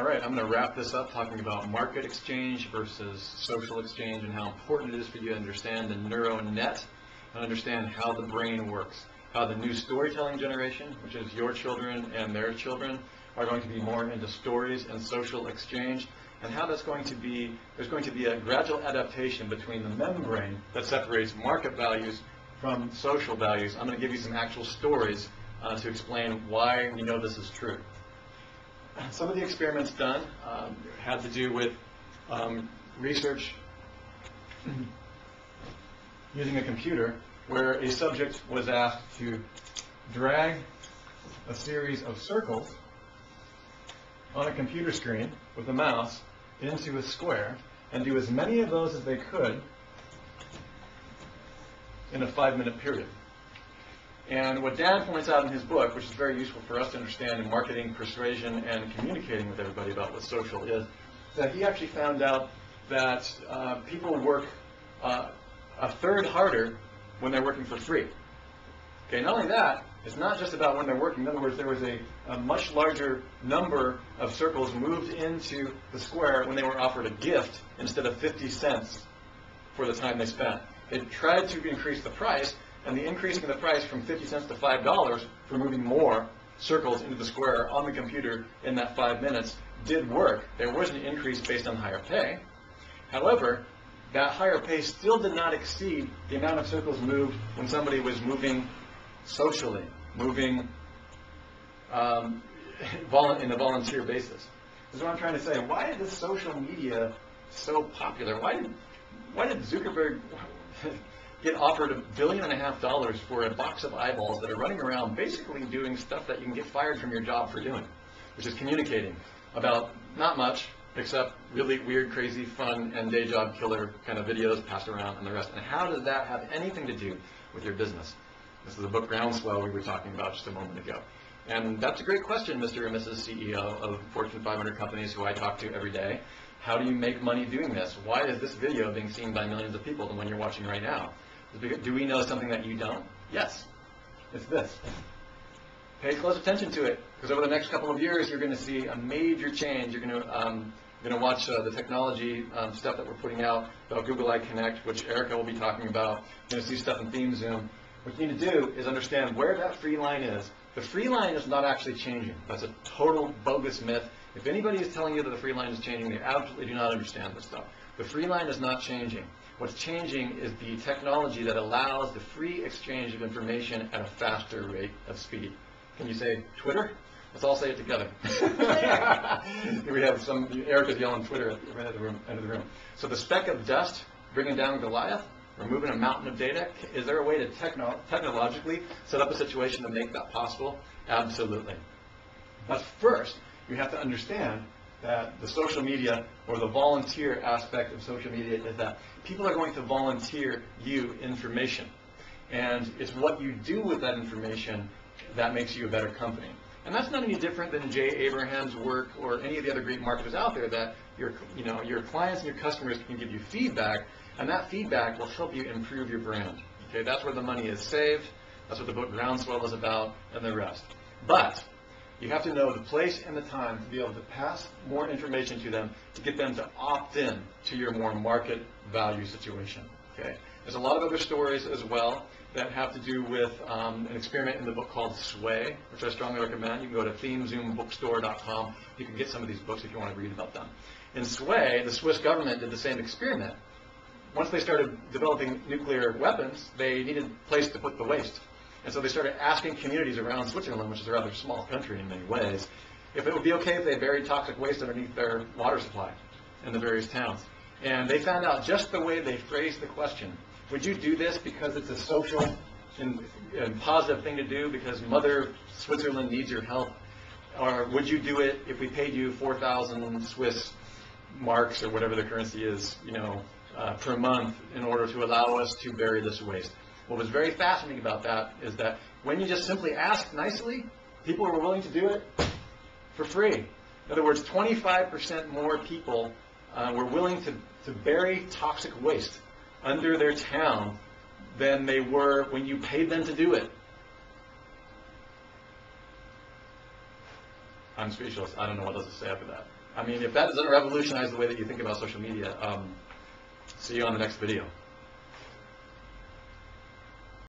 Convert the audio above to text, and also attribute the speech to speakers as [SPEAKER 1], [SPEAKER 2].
[SPEAKER 1] All right, I'm going to wrap this up talking about market exchange versus social exchange and how important it is for you to understand the neural net and understand how the brain works. How the new storytelling generation, which is your children and their children, are going to be more into stories and social exchange, and how that's going to be, there's going to be a gradual adaptation between the membrane that separates market values from social values. I'm going to give you some actual stories to explain why we know this is true. Some of the experiments done had to do with research using a computer, where a subject was asked to drag a series of circles on a computer screen with a mouse into a square and do as many of those as they could in a 5-minute period. And what Dan points out in his book, which is very useful for us to understand in marketing, persuasion, and communicating with everybody about what social is, that he actually found out that people work a third harder when they're working for free. Okay, not only that, it's not just about when they're working. In other words, there was a much larger number of circles moved into the square when they were offered a gift instead of 50 cents for the time they spent. They tried to increase the price, and the increasing the price from 50 cents to $5 for moving more circles into the square on the computer in that 5 minutes did work. There was an increase based on higher pay. However, that higher pay still did not exceed the amount of circles moved when somebody was moving socially, moving in a volunteer basis. This is what I'm trying to say. Why is social media so popular? Why did Zuckerberg get offered $1.5 billion for a box of eyeballs that are running around basically doing stuff that you can get fired from your job for doing, which is communicating about not much, except really weird, crazy, fun, and day job killer kind of videos passed around and the rest. And how does that have anything to do with your business? This is the book Groundswell we were talking about just a moment ago. And that's a great question, Mr. and Mrs. CEO of Fortune 500 companies who I talk to every day. How do you make money doing this? Why is this video being seen by millions of people, the one you're watching right now? Do we know something that you don't? Yes. It's this. Pay close attention to it, because over the next couple of years, you're going to see a major change. You're going to watch the technology stuff that we're putting out about Google I Connect, which Erica will be talking about. You're going to see stuff in Theme Zoom. What you need to do is understand where that free line is. The free line is not actually changing. That's a total bogus myth. If anybody is telling you that the free line is changing, they absolutely do not understand this stuff. The free line is not changing. What's changing is the technology that allows the free exchange of information at a faster rate of speed. Can you say Twitter? Let's all say it together. Here we have Erica's yelling Twitter at the end of the room. So the speck of dust bringing down Goliath, removing a mountain of data, is there a way to technologically set up a situation to make that possible? Absolutely. But first, you have to understand that the social media, or the volunteer aspect of social media, is that people are going to volunteer you information. And it's what you do with that information that makes you a better company. And that's not any different than Jay Abraham's work or any of the other great marketers out there, that your clients and your customers can give you feedback, and that feedback will help you improve your brand. Okay, that's where the money is saved. That's what the book Groundswell is about, and the rest. But you have to know the place and the time to be able to pass more information to them to get them to opt in to your more market value situation. Okay? There's a lot of other stories as well that have to do with an experiment in the book called Sway, which I strongly recommend. You can go to themezoombbookstore.com. You can get some of these books if you want to read about them. In Sway, the Swiss government did the same experiment. Once they started developing nuclear weapons, they needed a place to put the waste. And so they started asking communities around Switzerland, which is a rather small country in many ways, if it would be okay if they buried toxic waste underneath their water supply in the various towns. And they found out just the way they phrased the question. Would you do this because it's a social and positive thing to do because Mother Switzerland needs your help? Or would you do it if we paid you 4,000 Swiss marks or whatever the currency is, per month in order to allow us to bury this waste? What was very fascinating about that is that when you just simply ask nicely, people were willing to do it for free. In other words, 25% more people were willing to bury toxic waste under their town than they were when you paid them to do it. I'm speechless. I don't know what else to say after that. I mean, if that doesn't revolutionize the way that you think about social media, see you on the next video.